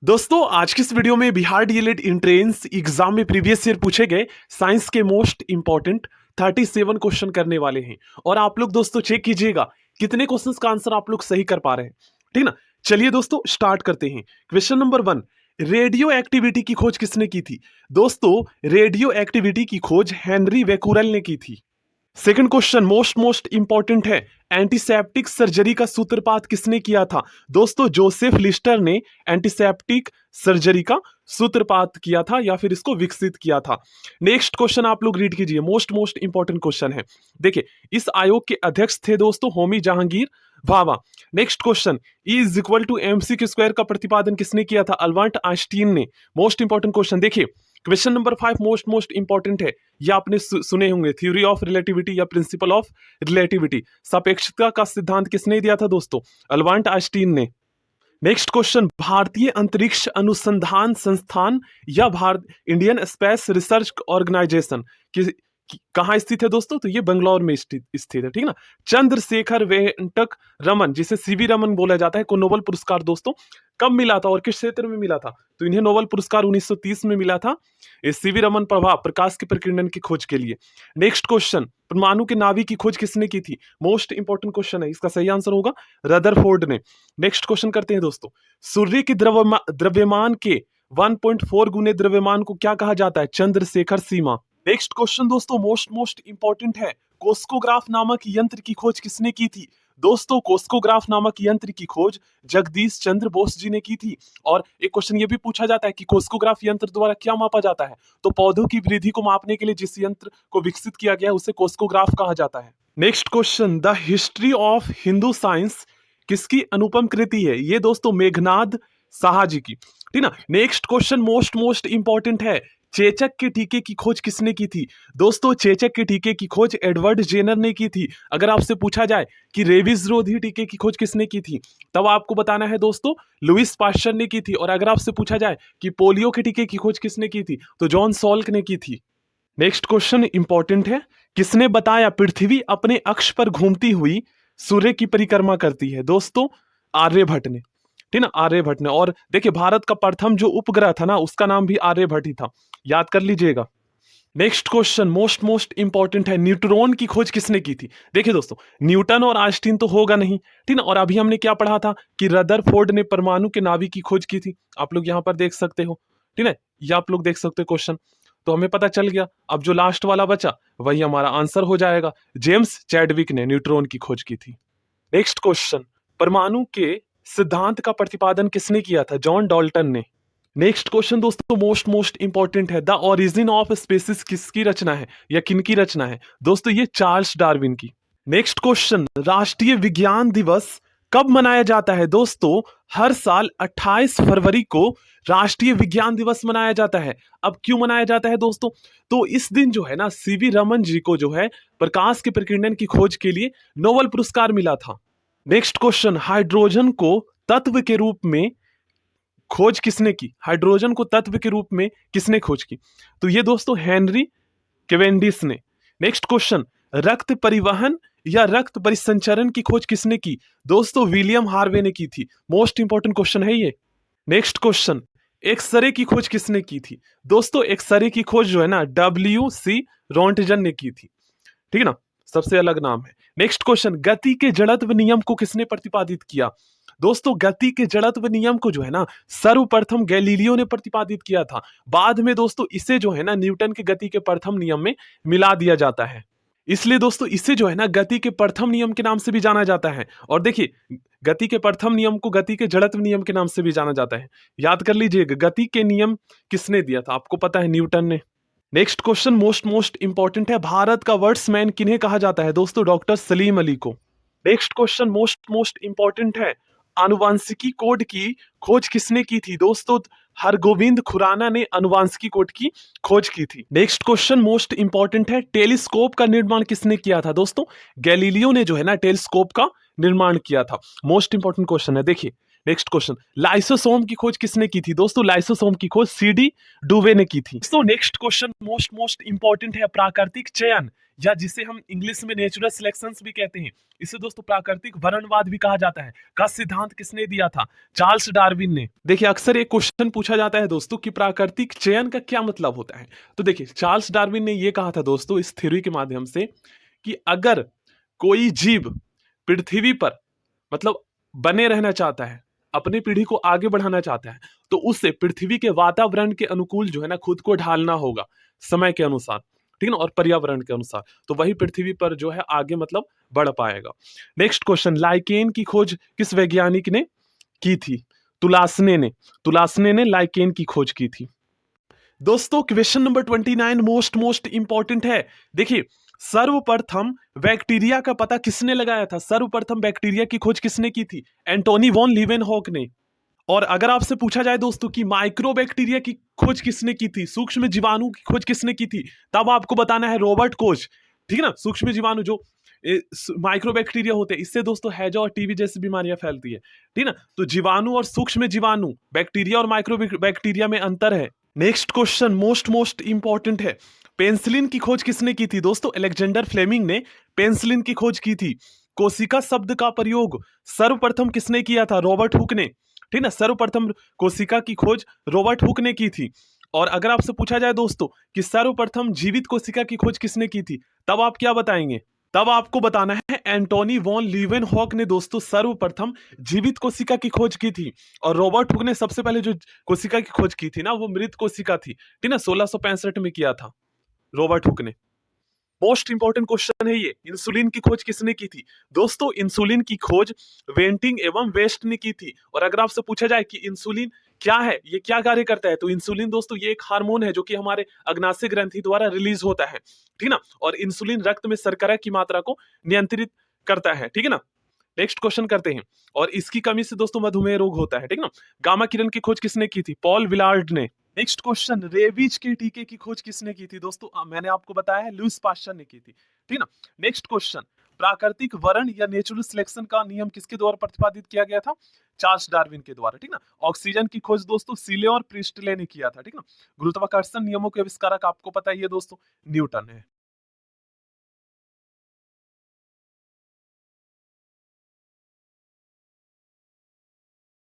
दोस्तों आज की इस वीडियो में बिहार डीएलएड एंट्रेंस एग्जाम में प्रीवियस ईयर पूछे गए साइंस के मोस्ट इंपॉर्टेंट 37 क्वेश्चन करने वाले हैं। और आप लोग दोस्तों चेक कीजिएगा कितने क्वेश्चंस का आंसर आप लोग सही कर पा रहे हैं। ठीक ना, चलिए दोस्तों स्टार्ट करते हैं। क्वेश्चन नंबर 1, रेडियो एक्टिविटी की खोज किसने की थी? दोस्तों रेडियो एक्टिविटी की खोज हेनरी बेक्यूरेल ने की थी। सेकंड क्वेश्चन मोस्ट इंपॉर्टेंट है, एंटीसेप्टिक सर्जरी का सूत्रपात किसने किया था? दोस्तों जोसेफ लिस्टर ने एंटीसेप्टिक सर्जरी का सूत्रपात किया था या फिर इसको विकसित किया था। नेक्स्ट क्वेश्चन आप लोग रीड कीजिए, मोस्ट इंपॉर्टेंट क्वेश्चन है। देखिए इस आयोग के अध्यक्ष थे दोस्तों Homi Jahangir Bhabha. Next question, E=mc² का प्रतिपादन किसने किया था? अल्बर्ट आइंस्टीन ने। मोस्ट इंपॉर्टेंट क्वेश्चन देखिए क्वेश्चन नंबर 5 मोस्ट इंपॉर्टेंट है, ये आपने सुने होंगे, थ्योरी ऑफ रिलेटिविटी या प्रिंसिपल ऑफ रिलेटिविटी, सापेक्षता का सिद्धांत किसने दिया था दोस्तों? अल्बर्ट आइंस्टीन ने। नेक्स्ट क्वेश्चन, भारतीय अंतरिक्ष अनुसंधान संस्थान या Bharat Indian Space Research Organisation कहाँ स्थित है दोस्तों? तो ये बंगलौर में स्थित है। ठीक ना। चंद्रशेखर वेंकट रमन, जिसे सीवी रमन बोला जाता है, को नोबेल पुरस्कार दोस्तों कब मिला था और किस क्षेत्र में मिला था? तो इन्हें नोबेल पुरस्कार 1930 में मिला था सीवी रमन प्रभाव प्रकाश के प्रकीर्णन की खोज के लिए। नेक्स्ट क्वेश्चन, परमाणु के नाभिक की खोज किसने की थी? मोस्ट इंपॉर्टेंट क्वेश्चन है, इसका सही आंसर होगा रदरफोर्ड ने। नेक्स्ट क्वेश्चन करते हैं दोस्तों, सूर्य के द्रव्यमान के 1.4 गुने द्रव्यमान को क्या कहा जाता है? चंद्रशेखर सीमा। नेक्स्ट क्वेश्चन दोस्तों मोस्ट इंपॉर्टेंट है, कोस्कोग्राफ नामक यंत्र की खोज किसने की थी? दोस्तों कोस्कोग्राफ नामक यंत्र की खोज जगदीश चंद्र बोस जी ने की थी। और एक क्वेश्चन ये भी पूछा जाता है कि कोस्कोग्राफ यंत्र द्वारा क्या मापा जाता है? तो पौधों की वृद्धि को मापने के लिए जिस यंत्र को विकसित किया गया है उसे कोस्कोग्राफ कहा जाता है। Next question, the history of Hindu science किसकी अनुपम कृति है? ये दोस्तों मेघनाद साहा जी की। ठीक ना। नेक्स्ट क्वेश्चन मोस्ट इंपॉर्टेंट है, चेचक के टीके की खोज किसने की थी? दोस्तों चेचक के टीके की खोज एडवर्ड जेनर ने की थी। अगर आपसे पूछा जाए कि रेबीज रोधी टीके की खोज किसने की थी, तब आपको बताना है दोस्तों लुइस पास्चर ने की थी। और अगर आपसे पूछा जाए कि पोलियो के टीके की खोज किसने की थी, तो जॉन सॉल्क ने की थी। नेक्स्ट क्वेश्चन इंपॉर्टेंट है, किसने बताया पृथ्वी अपने अक्ष पर घूमती हुई सूर्य की परिक्रमा करती है? दोस्तों आर्यभट्ट ने। ठीक ना, आर्यभट्ट ने। और देखिए भारत का प्रथम जो उपग्रह था ना, उसका नाम भी आर्यभट्ट ही था, याद कर लीजिएगा। नेक्स्ट क्वेश्चन मोस्ट इंपॉर्टेंट है, न्यूट्रॉन की खोज किसने की थी? देखिए दोस्तों न्यूटन और आइंस्टीन तो होगा नहीं। ठीक ना। और अभी हमने क्या पढ़ा था कि रदरफोर्ड ने परमाणु के नाभिक की खोज की थी। आप लोग यहां पर देख सकते हो। ठीक है, ये आप लोग देख सकते हो क्वेश्चन। तो हमें पता चल गया। अब जो लास्ट वाला बचा वही हमारा आंसर हो जाएगा, जेम्स चैडविक ने न्यूट्रॉन की खोज की थी। नेक्स्ट क्वेश्चन, परमाणु के सिद्धांत का प्रतिपादन किसने किया था? जॉन डाल्टन ने। नेक्स्ट क्वेश्चन दोस्तों मोस्ट इंपॉर्टेंट है, द ओरिजिन ऑफ स्पीसीज किसकी रचना है या किनकी रचना है? दोस्तों ये चार्ल्स डार्विन की। नेक्स्ट क्वेश्चन, राष्ट्रीय विज्ञान दिवस कब मनाया जाता है? दोस्तों हर साल 28 फरवरी को राष्ट्रीय विज्ञान दिवस मनाया जाता है। अब क्यों मनाया जाता है दोस्तों? तो इस दिन जो है ना सीवी रमन जी को जो है प्रकाश के प्रकीर्णन की खोज के लिए नोबेल पुरस्कार मिला था। नेक्स्ट क्वेश्चन, हाइड्रोजन को तत्व के रूप में खोज किसने की? हाइड्रोजन को तत्व के रूप में किसने खोज की? तो ये दोस्तों हेनरी केवेंडिश ने। नेक्स्ट क्वेश्चन, रक्त परिवहन या रक्त परिसंचरण की खोज किसने की? दोस्तों विलियम हार्वे ने की थी। मोस्ट इंपॉर्टेंट क्वेश्चन है ये। नेक्स्ट क्वेश्चन, एक्सरे की खोज किसने की थी? दोस्तों एक्सरे की खोज जो है ना WC रोंटजन ने की थी। ठीक है ना, सबसे अलग नाम है। नेक्स्ट क्वेश्चन, गति के जड़त्व नियम को किसने प्रतिपादित किया? दोस्तों गति के जड़त्व नियम को जो है ना सर्वप्रथम गैलीलियो ने प्रतिपादित किया था। बाद में दोस्तों इसे जो है ना न्यूटन के गति के प्रथम नियम में मिला दिया जाता है। इसलिए दोस्तों इसे जो है ना गति के प्रथम नियम के नाम से भी जाना जाता है। और देखिए गति के प्रथम नियम को गति के जड़त्व नियम के नाम से भी जाना जाता है। याद कर लीजिएगा, गति के नियम किसने दिया था? आपको पता है, न्यूटन ने। नेक्स्ट क्वेश्चन मोस्ट इंपॉर्टेंट है, भारत का वर्ड्समैन किन्हें कहा जाता है? दोस्तों डॉक्टर सलीम अली को। नेक्स्ट क्वेश्चन मोस्ट इंपॉर्टेंट है, आनुवांशिकी कोड की खोज किसने की थी? दोस्तों हरगोविंद खुराना ने आनुवांशिकी कोड की खोज की थी। नेक्स्ट क्वेश्चन मोस्ट इंपॉर्टेंट है, टेलीस्कोप का निर्माण किसने किया था? दोस्तों गैलीलियो ने जो है ना टेलीस्कोप का निर्माण किया था। मोस्ट इंपॉर्टेंट क्वेश्चन है। देखिए नेक्स्ट क्वेश्चन, लाइसोसोम की खोज किसने की थी? दोस्तों लाइसोसोम की खोज CD डुवे ने की थी। दोस्तों नेक्स्ट क्वेश्चन मोस्ट इंपॉर्टेंट है, प्राकृतिक चयन या जिसे हम इंग्लिश में नेचुरल सिलेक्शन भी कहते हैं, इसे दोस्तों प्राकृतिक वर्णवाद भी कहा जाता है, का सिद्धांत किसने दिया था? चार्ल्स डार्विन ने। देखिए अक्सर एक क्वेश्चन पूछा जाता है दोस्तों कि प्राकृतिक चयन का क्या मतलब होता है। तो देखिए चार्ल्स डार्विन ने यह कहा था दोस्तों इस थ्योरी के माध्यम से कि अगर कोई जीव पृथ्वी पर मतलब बने रहना चाहता है, अपनी पीढ़ी को आगे बढ़ाना चाहता है, तो उससे पृथ्वी के वातावरण के अनुकूल जो है ना खुद को ढालना होगा समय के अनुसार, ठीक है ना, और पर्यावरण के अनुसार, तो वही पृथ्वी पर जो है आगे मतलब बढ़ पाएगा। नेक्स्ट क्वेश्चन, लाइकेन की खोज किस वैज्ञानिक ने की थी? तुलासने ने लाइकेन की खोज की थी। दोस्तों क्वेश्चन नंबर 29 मोस्ट इंपॉर्टेंट है। देखिए सर्वप्रथम बैक्टीरिया का पता किसने लगाया था? सर्वप्रथम बैक्टीरिया की खोज किसने की थी? एंटोनी वॉन लीवेनहॉक ने। और अगर आपसे पूछा जाए दोस्तों कि माइक्रो बैक्टीरिया की खोज किसने की थी, सूक्ष्म जीवाणु की खोज किसने की थी, तब आपको बताना है रॉबर्ट कोच, ठीक है ना। सूक्ष्म जीवाणु जो माइक्रो बैक्टीरिया होते हैं, इससे दोस्तों हैजा और टीबी जैसी बीमारियां फैलती है, ठीक है ना। तो जीवाणु और सूक्ष्म जीवाणु, बैक्टीरिया और माइक्रो बैक्टीरिया में अंतर है। नेक्स्ट क्वेश्चन मोस्ट इंपॉर्टेंट है, पेंसिलिन की खोज किसने की थी? दोस्तों अलेक्जेंडर फ्लेमिंग ने पेंसिलिन की खोज की थी। कोशिका शब्द का प्रयोग सर्वप्रथम किसने किया था? रॉबर्ट हुक ने, ठीक ना। सर्वप्रथम कोशिका की खोज रॉबर्ट हुक ने की थी। और अगर आपसे पूछा जाए दोस्तों कि सर्वप्रथम जीवित कोशिका की खोज किसने की थी, तब आप क्या बताएंगे? तब आपको बताना है एंटोनी वॉन लीवेनहॉक ने दोस्तों सर्वप्रथम जीवित कोशिका की खोज की थी। और रॉबर्ट हुक ने सबसे पहले जो कोशिका की खोज की थी ना, वो मृत कोशिका थी, ठीक ना, 1665 में किया था रॉबर्ट हुक ने। मोस्ट इंपॉर्टेंट क्वेश्चन है ये, इंसुलिन की खोज किसने की थी? दोस्तों इंसुलिन की खोज वेंटिंग एवं वेस्ट ने की थी। और अगर आपसे पूछा जाए कि इंसुलिन क्या है, ये क्या कार्य करता है, तो इंसुलिन दोस्तों ये एक हार्मोन है जो कि हमारे अग्नाशय ग्रंथि द्वारा रिलीज होता है, ठीक ना। और इंसुलिन रक्त में शर्करा की मात्रा को नियंत्रित करता है, ठीक है ना। नेक्स्ट क्वेश्चन करते हैं। और इसकी कमी से दोस्तों मधुमेह रोग होता है, ठीक ना। गामा किरण की खोज किसने की थी? पॉल विलार्ड ने। नेक्स्ट क्वेश्चन, रेबीज के टीके की खोज किसने की थी? दोस्तों मैंने आपको बताया है लुईस पास्चर ने की थी, ठीक ना। नेक्स्ट क्वेश्चन, प्राकृतिक वर्ण या नेचुरल सिलेक्शन का नियम किसके द्वारा प्रतिपादित किया गया था? चार्ल्स डार्विन के द्वारा, ठीक ना। ऑक्सीजन की खोज दोस्तों सीले और प्रिस्टले ने किया था, ठीक ना। गुरुत्वाकर्षण नियमों के आविष्कारक आपको पता ही है दोस्तों, न्यूटन है।